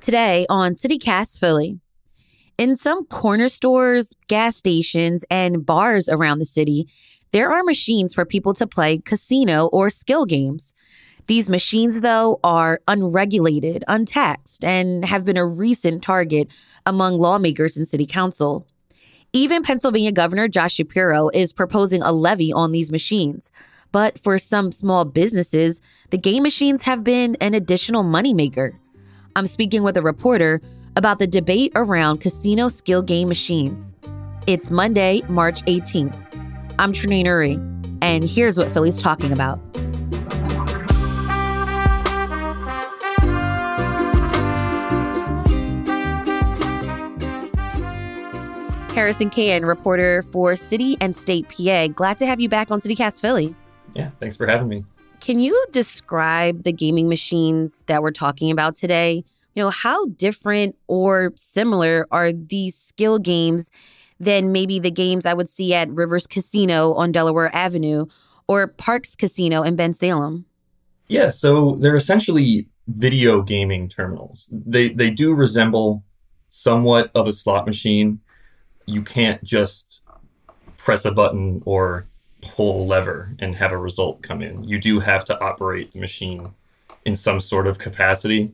Today on CityCast Philly. In some corner stores, gas stations, and bars around the city, there are machines for people to play casino or skill games. These machines, though, are unregulated, untaxed, and have been a recent target among lawmakers and city council. Even Pennsylvania Governor Josh Shapiro is proposing a levy on these machines. But for some small businesses, the game machines have been an additional moneymaker. I'm speaking with a reporter about the debate around casino skill game machines. It's Monday, March 18th. I'm Trinae Nuri, and here's what Philly's talking about. Harrison Can, reporter for City and State PA. Glad to have you back on CityCast Philly. Yeah, thanks for having me. Can you describe the gaming machines that we're talking about today? How different or similar are these skill games than maybe the games I would see at Rivers Casino on Delaware Avenue or Parks Casino in Bensalem? Yeah, so they're essentially video gaming terminals. They do resemble somewhat of a slot machine. You can't just press a button or pull a lever and have a result come in. You do have to operate the machine in some sort of capacity,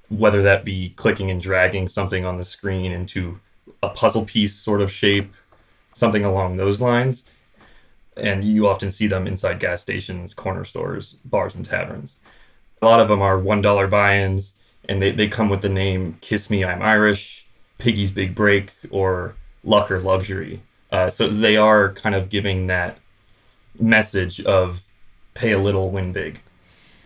whether that be clicking and dragging something on the screen into a puzzle piece sort of shape, something along those lines. And you often see them inside gas stations, corner stores, bars, and taverns. A lot of them are $1 buy-ins, and they come with the name Kiss Me, I'm Irish, Piggy's Big Break, or Luck or Luxury. So they are kind of giving that message of pay a little, win big.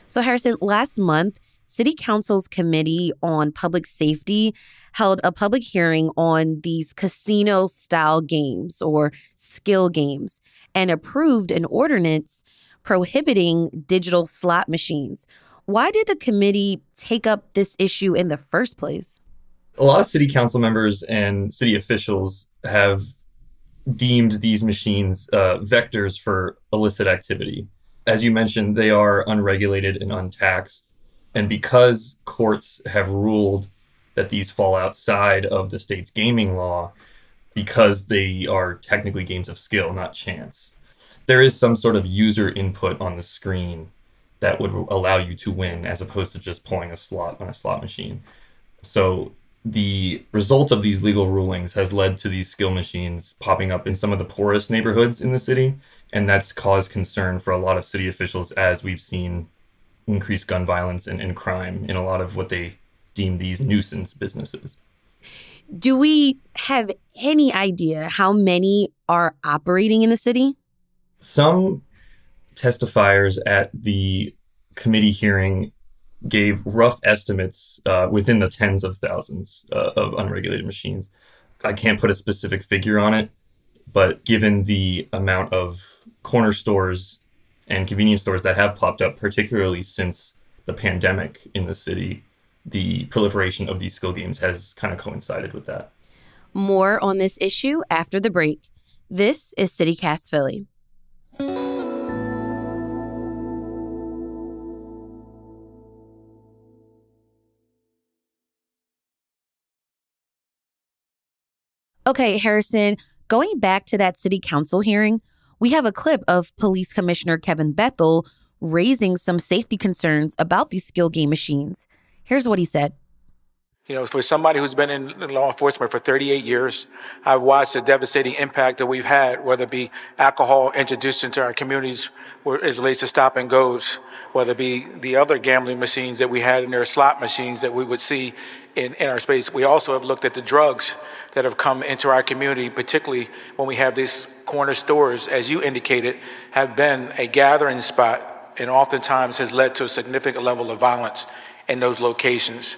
So Harrison, last month, City Council's Committee on Public Safety held a public hearing on these casino-style games or skill games and approved an ordinance prohibiting digital slot machines. Why did the committee take up this issue in the first place? A lot of city council members and city officials have deemed these machines vectors for illicit activity. As you mentioned, they are unregulated and untaxed. And because courts have ruled that these fall outside of the state's gaming law, because they are technically games of skill, not chance, there is some sort of user input on the screen that would allow you to win as opposed to just pulling a slot on a slot machine. So the result of these legal rulings has led to these skill machines popping up in some of the poorest neighborhoods in the city. And that's caused concern for a lot of city officials as we've seen increased gun violence and crime in a lot of what they deem these nuisance businesses. Do we have any idea how many are operating in the city? Some testifiers at the committee hearing gave rough estimates within the tens of thousands of unregulated machines. I can't put a specific figure on it, but given the amount of corner stores and convenience stores that have popped up, particularly since the pandemic in the city, the proliferation of these skill games has kind of coincided with that. More on this issue after the break. This is CityCast Philly. Okay, Harrison, going back to that city council hearing, we have a clip of Police Commissioner Kevin Bethel raising some safety concerns about these skill game machines. Here's what he said. For somebody who's been in law enforcement for 38 years, I've watched the devastating impact that we've had, whether it be alcohol introduced into our communities as relates to stop and goes, whether it be the other gambling machines that we had in there, slot machines that we would see in our space. We also have looked at the drugs that have come into our community, particularly when we have these corner stores, as you indicated, have been a gathering spot and oftentimes has led to a significant level of violence in those locations.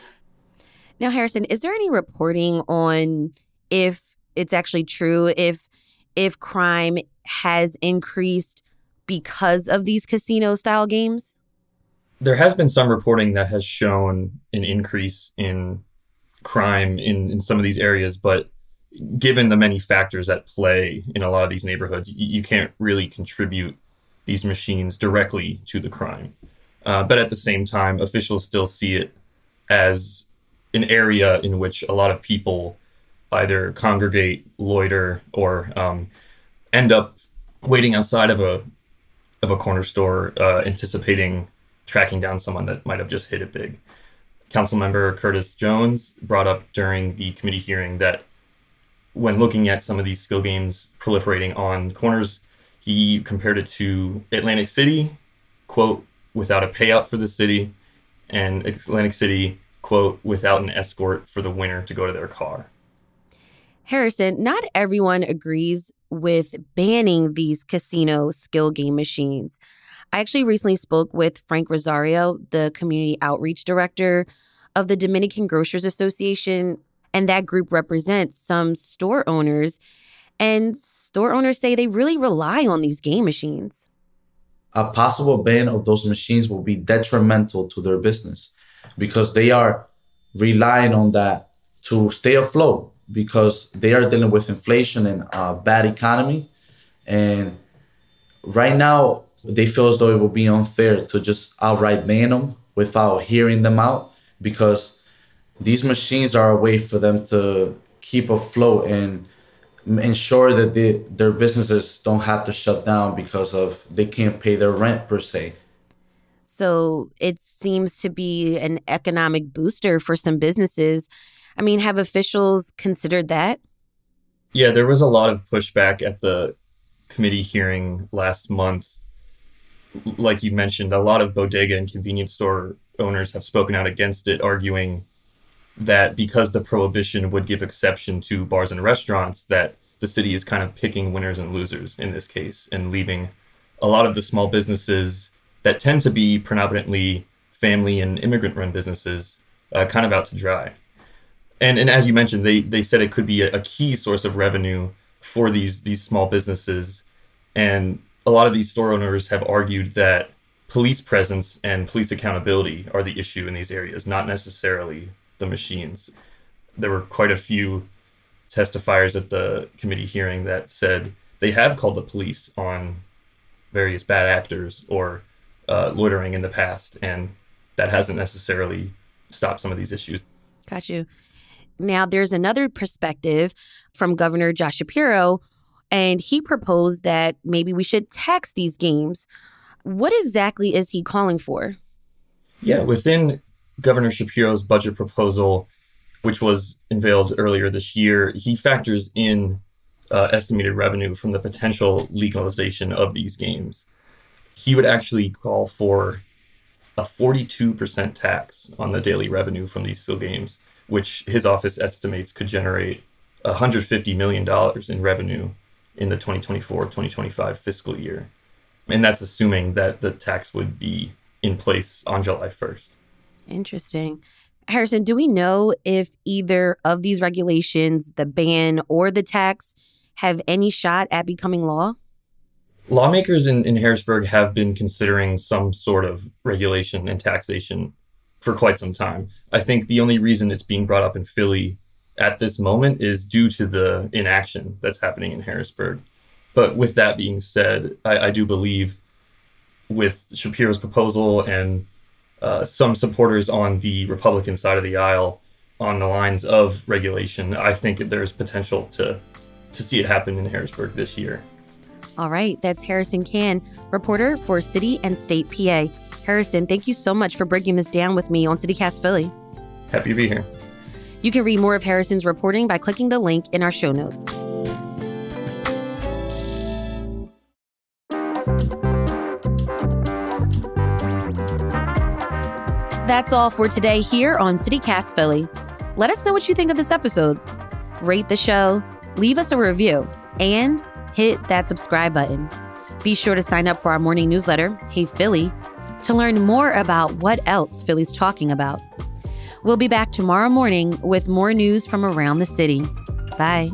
Now, Harrison, is there any reporting on if it's actually true, if crime has increased because of these casino-style games? There has been some reporting that has shown an increase in crime in some of these areas, but given the many factors at play in a lot of these neighborhoods, you can't really contribute these machines directly to the crime. But at the same time, officials still see it as an area in which a lot of people either congregate, loiter, or end up waiting outside of a corner store, anticipating tracking down someone that might have just hit it big. Councilmember Curtis Jones brought up during the committee hearing that when looking at some of these skill games proliferating on corners, he compared it to Atlantic City, quote, without a payout for the city, and Atlantic City, quote, without an escort for the winner to go to their car. Harrison, not everyone agrees with banning these casino skill game machines. I actually recently spoke with Frank Rosario, the community outreach director of the Dominican Grocers Association, and that group represents some store owners. And store owners say they really rely on these game machines. A possible ban of those machines will be detrimental to their business because they are relying on that to stay afloat because they are dealing with inflation and a bad economy. And right now, they feel as though it would be unfair to just outright ban them without hearing them out because these machines are a way for them to keep afloat and ensure that their businesses don't have to shut down because of they can't pay their rent per se. So it seems to be an economic booster for some businesses. I mean, have officials considered that? Yeah, there was a lot of pushback at the committee hearing last month. Like you mentioned, a lot of bodega and convenience store owners have spoken out against it, arguing that because the prohibition would give exception to bars and restaurants, that the city is kind of picking winners and losers in this case and leaving a lot of the small businesses that tend to be predominantly family and immigrant-run businesses kind of out to dry. And as you mentioned, they said it could be a key source of revenue for these small businesses. And a lot of these store owners have argued that police presence and police accountability are the issue in these areas, not necessarily the machines. There were quite a few testifiers at the committee hearing that said they have called the police on various bad actors or loitering in the past, and that hasn't necessarily stopped some of these issues. Got you. Now, there's another perspective from Governor Josh Shapiro, and he proposed that maybe we should tax these games. What exactly is he calling for? Yeah, within Governor Shapiro's budget proposal, which was unveiled earlier this year, he factors in estimated revenue from the potential legalization of these games. He would actually call for a 42% tax on the daily revenue from these skill games, which his office estimates could generate $150 million in revenue in the 2024-2025 fiscal year. And that's assuming that the tax would be in place on July 1st. Interesting. Harrison, do we know if either of these regulations, the ban or the tax, have any shot at becoming law? Lawmakers in Harrisburg have been considering some sort of regulation and taxation for quite some time. I think the only reason it's being brought up in Philly at this moment is due to the inaction that's happening in Harrisburg. But with that being said, I do believe with Shapiro's proposal and some supporters on the Republican side of the aisle on the lines of regulation, I think there's potential to see it happen in Harrisburg this year. All right. That's Harrison Can, reporter for City and State PA. Harrison, thank you so much for breaking this down with me on CityCast Philly. Happy to be here. You can read more of Harrison's reporting by clicking the link in our show notes. That's all for today here on CityCast Philly. Let us know what you think of this episode. Rate the show, leave us a review, and hit that subscribe button. Be sure to sign up for our morning newsletter, Hey Philly, to learn more about what else Philly's talking about. We'll be back tomorrow morning with more news from around the city. Bye.